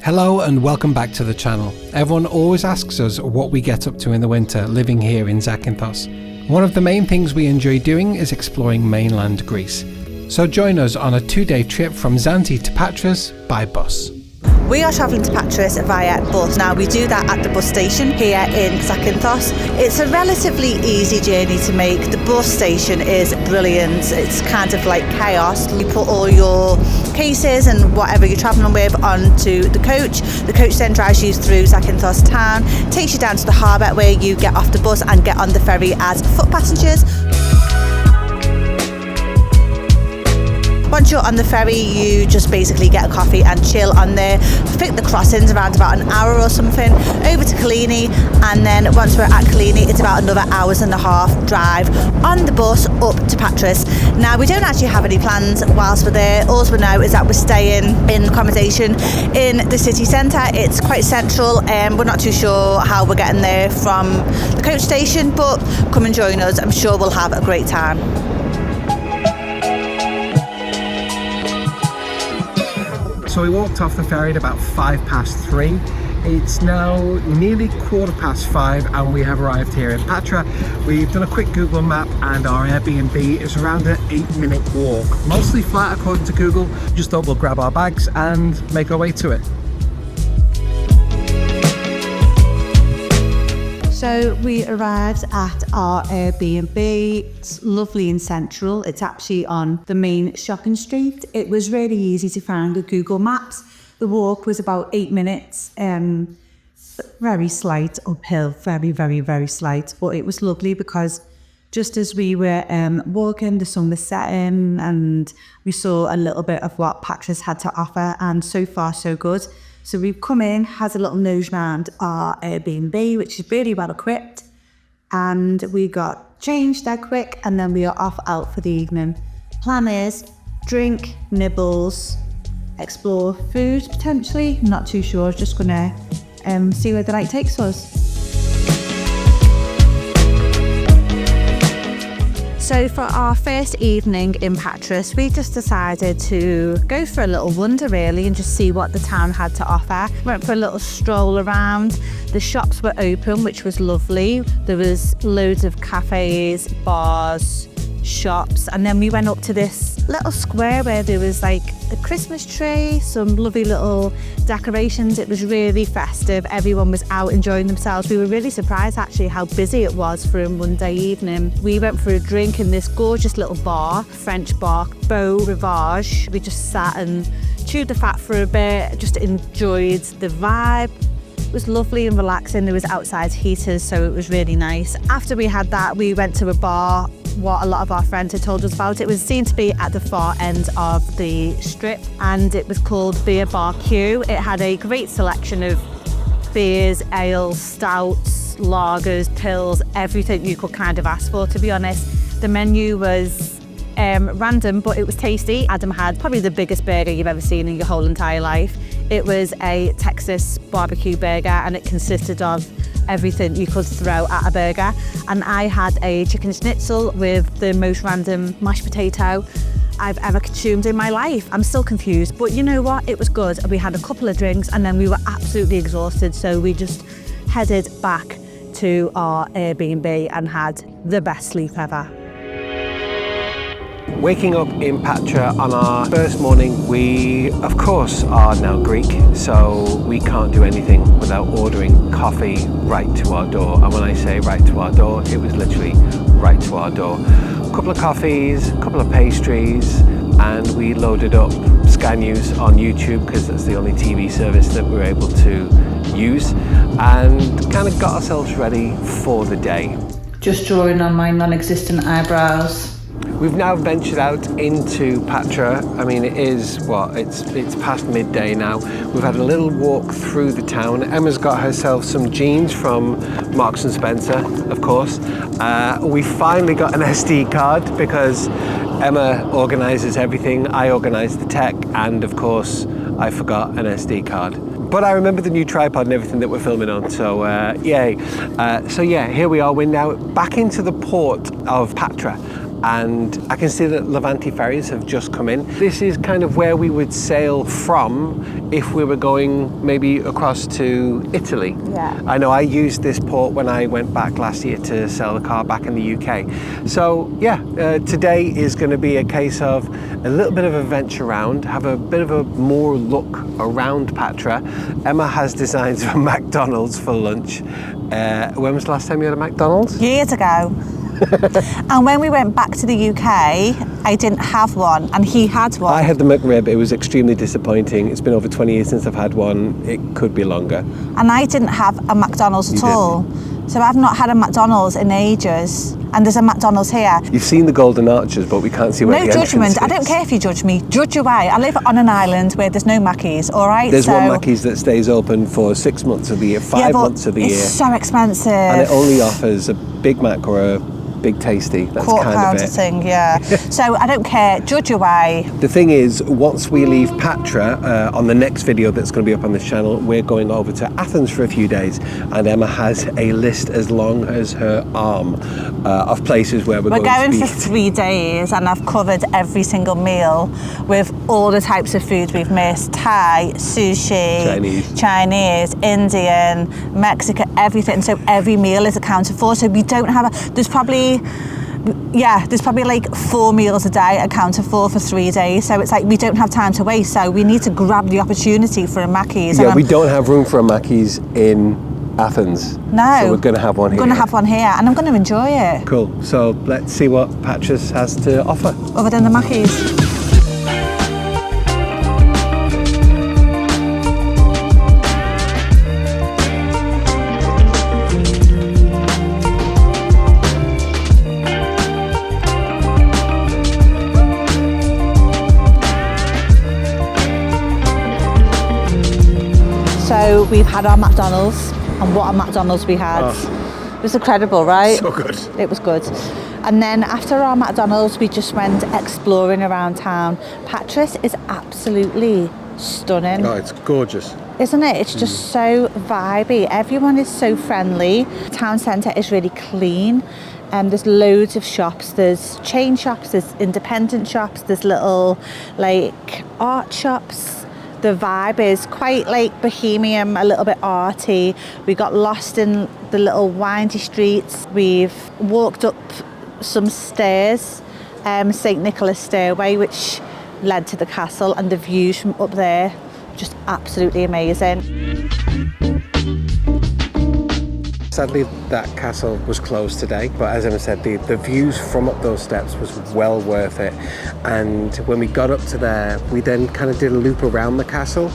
Hello and welcome back to the channel. Everyone always asks us what we get up to in the winter living here in Zakynthos. One of the main things we enjoy doing is exploring mainland Greece. So join us on a 2-day trip from Zante to Patras by bus. We are travelling to Patras via bus. Now we do that at the bus station here in Zakynthos. It's a relatively easy journey to make. The bus station is brilliant. It's kind of like chaos. You put all your cases and whatever you're travelling with onto the coach. The coach then drives you through Zakynthos town, takes you down to the harbour where you get off the bus and get on the ferry as foot passengers. Once you're on the ferry, you just basically get a coffee and chill on there. I think the crossing's around about an hour or something, over to 𝐥𝐢𝐤𝐤, and then once we're at 𝐥𝐥𝐤𝐤, it's about another 1.5 hours drive on the bus up to Patras. Now, we don't actually have any plans whilst we're there. All we know is that we're staying in accommodation in the city centre. It's quite central, and we're not too sure how we're getting there from the coach station, but come and join us. I'm sure we'll have a great time. So we walked off the ferry at about 3:05. It's now nearly 5:15 and we have arrived here in Patras. We've done a quick Google map and our Airbnb is around an 8-minute walk. Mostly flat according to Google. Just thought we'll grab our bags and make our way to it. So we arrived at our Airbnb. It's lovely and central. It's actually on the main shopping street. It was really easy to find with Google Maps. The walk was about 8 minutes. Very slight uphill, very slight. But it was lovely because just as we were walking, the sun was setting and we saw a little bit of what Patras had to offer, and so far so good. So we've come in, has a little nose round our Airbnb, which is really well equipped. And we got changed there quick and then we are off out for the evening. Plan is drink, nibbles, explore food potentially. I'm not too sure, just gonna see where the night takes us. So for our first evening in Patras, we just decided to go for a little wander really and just see what the town had to offer. Went for a little stroll around. The shops were open, which was lovely. There was loads of cafes, bars, shops, and then we went up to this little square where there was like a Christmas tree, some lovely little decorations. It was really festive. Everyone was out enjoying themselves. We were really surprised actually how busy it was for a Monday evening. We went for a drink in this gorgeous little bar, French bar, Beau Rivage. We just sat and chewed the fat for a bit, just enjoyed the vibe. It was lovely and relaxing. There was outside heaters, so it was really nice. After we had that, we went to a bar, what a lot of our friends had told us about. It was seen to be at the far end of the strip, and it was called 𝐵𝐴. It had a great selection of beers, ales, stouts, lagers, pills, everything you could kind of ask for, to be honest. The menu was random, but it was tasty. Adam had probably the biggest burger you've ever seen in your whole entire life. It was a Texas barbecue burger and it consisted of everything you could throw at a burger. And I had a chicken schnitzel with the most random mashed potato I've ever consumed in my life. I'm still confused, but you know what? It was good. We had a couple of drinks and then we were absolutely exhausted. So we just headed back to our Airbnb and had the best sleep ever. Waking up in Patras on our first morning, we of course are now Greek, so we can't do anything without ordering coffee right to our door. And when I say right to our door, it was literally right to our door. A couple of coffees, a couple of pastries, and we loaded up Sky News on YouTube because that's the only TV service that we were able to use, and kind of got ourselves ready for the day. Just drawing on my non-existent eyebrows. We've now ventured out into Patras. I mean, it is, it's past midday now. We've had a little walk through the town. Emma's got herself some jeans from Marks & Spencer, of course. We finally got an SD card because Emma organises everything, I organise the tech, and of course, I forgot an SD card. But I remember the new tripod and everything that we're filming on, so yay. So yeah, here we are. We're now back into the port of Patras. and I can see that Levante ferries have just come in. This is kind of where we would sail from if we were going maybe across to Italy. Yeah. I know I used this port when I went back last year to sell the car back in the UK. So yeah, today is going to be a case of a little bit of a venture around, have a bit of a more look around Patra. Emma has designs for McDonald's for lunch. When was the last time you had a McDonald's? Years ago. And when we went back to the UK, I didn't have one, and he had one. I had the McRib. It was extremely disappointing. It's been over 20 years since I've had one. It could be longer. And I didn't have a McDonald's at all. So I've not had a McDonald's in ages. And there's a McDonald's here. You've seen the Golden Arches, but we can't see where the entrance judgment. is. I don't care if you judge me. Judge away. I live on an island where there's no Mackies, all right? There's one Mackies that stays open for 6 months of the year, 5 months of the year. It's so expensive. And it only offers a Big Mac or a Big Tasty. That's kind of it. Thing, yeah. So I don't care. Judge away. The thing is, once we leave Patra, on the next video that's going to be up on this channel, we're going over to Athens for a few days, and Emma has a list as long as her arm of places where we're going for 3 days, and I've covered every single meal with all the types of food we've missed: Thai, sushi, Chinese, Indian, Mexican, everything. So every meal is accounted for. So we don't have there's probably like 4 meals a day accounted for 3 days. So it's like we don't have time to waste. So we need to grab the opportunity for a Mackies. Yeah, we don't have room for a Mackies in Athens. No. So we're going to have one here. We're going to have one here, and I'm going to enjoy it. Cool. So let's see what Patras has to offer. Other than the Mackies. So we've had our McDonald's, and what a McDonald's we had. Oh. It was incredible, right? So good. It was good. And then after our McDonald's, we just went exploring around town. Patras is absolutely stunning. Oh, it's gorgeous. Isn't it? It's just so vibey. Everyone is so friendly. Town centre is really clean. There's loads of shops. There's chain shops, there's independent shops, there's little like art shops. The vibe is quite like bohemian, a little bit arty. We got lost in the little windy streets. We've walked up some stairs, St. Nicholas stairway, which led to the castle, and the views from up there, just absolutely amazing. Sadly, that castle was closed today, but as Emma said, the views from up those steps was well worth it. And when we got up to there, we then kind of did a loop around the castle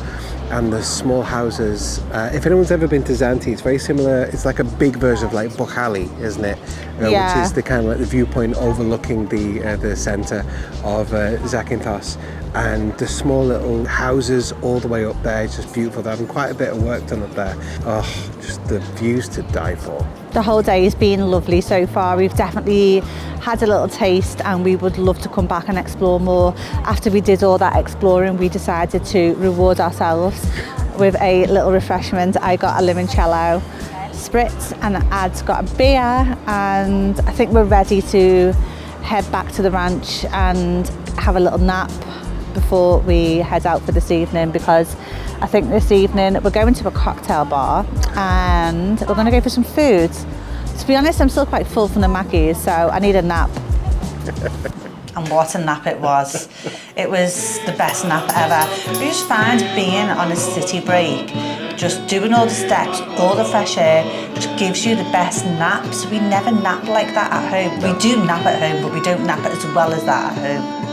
and the small houses. If anyone's ever been to Zante, it's very similar. It's like a big version of like Bokhali, isn't it? Yeah. Which is the kind of like the viewpoint overlooking the centre of Zakynthos. And the small little houses all the way up there, it's just beautiful. They're having quite a bit of work done up there. Oh, just the views to die for. The whole day has been lovely so far. We've definitely had a little taste, and we would love to come back and explore more. After we did all that exploring, we decided to reward ourselves with a little refreshment. I got a limoncello spritz, and Ad's got a beer, and I think we're ready to head back to the ranch and have a little nap before we head out for this evening, because I think this evening we're going to a cocktail bar and we're going to go for some food. To be honest, I'm still quite full from the Mackies, so I need a nap. And what a nap it was. It was the best nap ever. I just find being on a city break, just doing all the steps, all the fresh air, just gives you the best naps. We never nap like that at home. We do nap at home, but we don't nap as well as that at home.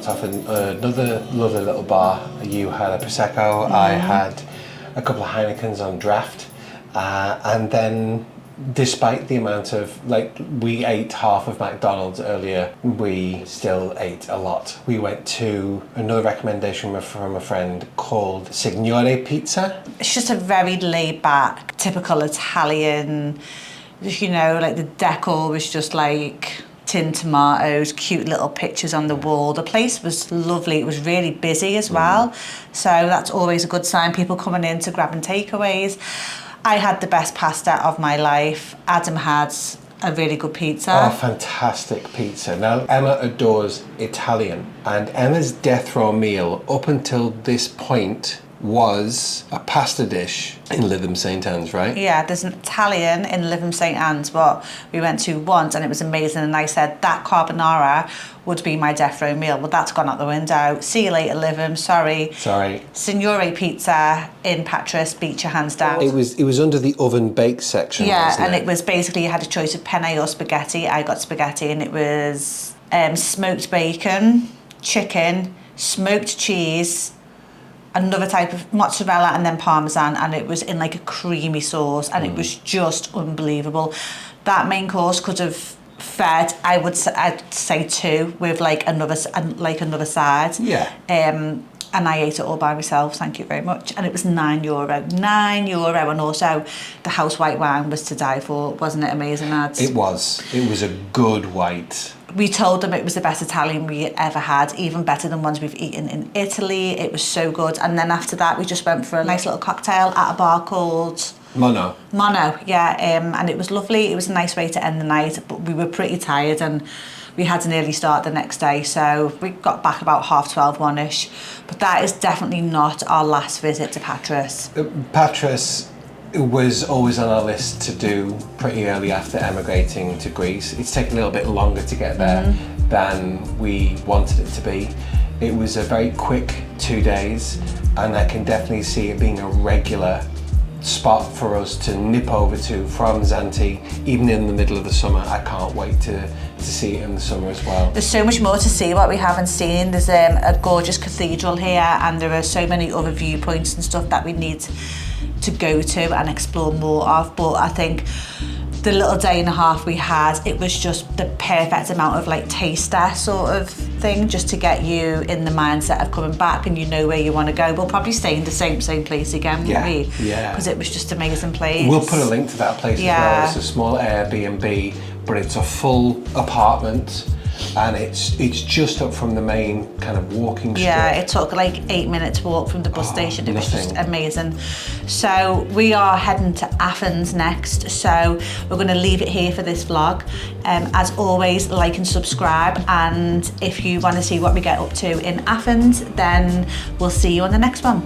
Off in another lovely little bar. You had a Prosecco, I had a couple of Heinekens on draft, and then despite the amount of, like, we ate half of McDonald's earlier, we still ate a lot. We went to another recommendation from a friend called 𝐥𝐢𝐤𝐤 Pizza. It's just a very laid back, typical Italian You know, like the decor was just like tin tomatoes, cute little pictures on the wall. The place was lovely. It was really busy as well. So that's always a good sign. People coming in to grabbing takeaways. I had the best pasta of my life. Adam had a really good pizza. Oh, fantastic pizza. Now, Emma adores Italian, and Emma's death row meal up until this point was a pasta dish in Lytham St Anne's, right? Yeah, there's an Italian in Lytham St Anne's what we went to once, and it was amazing, and I said that carbonara would be my death row meal. Well, that's gone out the window. See you later, Lytham. Sorry. Signore Pizza in Patras beat your hands down. It was under the oven baked section. Yeah, wasn't and it it was basically you had a choice of penne or spaghetti. I got spaghetti, and it was smoked bacon, chicken, smoked cheese, another type of mozzarella, and then parmesan, and it was in like a creamy sauce, and it was just unbelievable. That main course could have fed, I'd say 2 with like another side. Yeah. And I ate it all by myself, thank you very much. And it was €9. €9, and also the house white wine was to die for. Wasn't it amazing, lads? It was a good white. We told them it was the best Italian we ever had, even better than ones we've eaten in Italy. It was so good. And then after that, we just went for a nice little cocktail at a bar called Mono, yeah. And it was lovely. It was a nice way to end the night, but we were pretty tired, and we had an early start the next day, so we got back about 12:30, 1ish. But that is definitely not our last visit to Patras. Patras was always on our list to do pretty early after emigrating to Greece. It's taken a little bit longer to get there than we wanted it to be. It was a very quick 2 days, and I can definitely see it being a regular spot for us to nip over to from Zante, even in the middle of the summer. I can't wait to see it in the summer as well. There's so much more to see what we haven't seen. There's a gorgeous cathedral here, and there are so many other viewpoints and stuff that we need to go to and explore more of. But I think the little day and a half we had, it was just the perfect amount of like taster sort of thing, just to get you in the mindset of coming back, and you know where you want to go. We'll probably stay in the same place again, won't we? Yeah. Because it was just an amazing place. We'll put a link to that place as well. It's a small Airbnb, but it's a full apartment, and it's just up from the main kind of walking strip. Yeah, it took like 8 minutes walk from the bus station. It was just amazing. So we are heading to Athens next, so we're going to leave it here for this vlog. As always, like and subscribe, and if you want to see what we get up to in Athens, then we'll see you on the next one.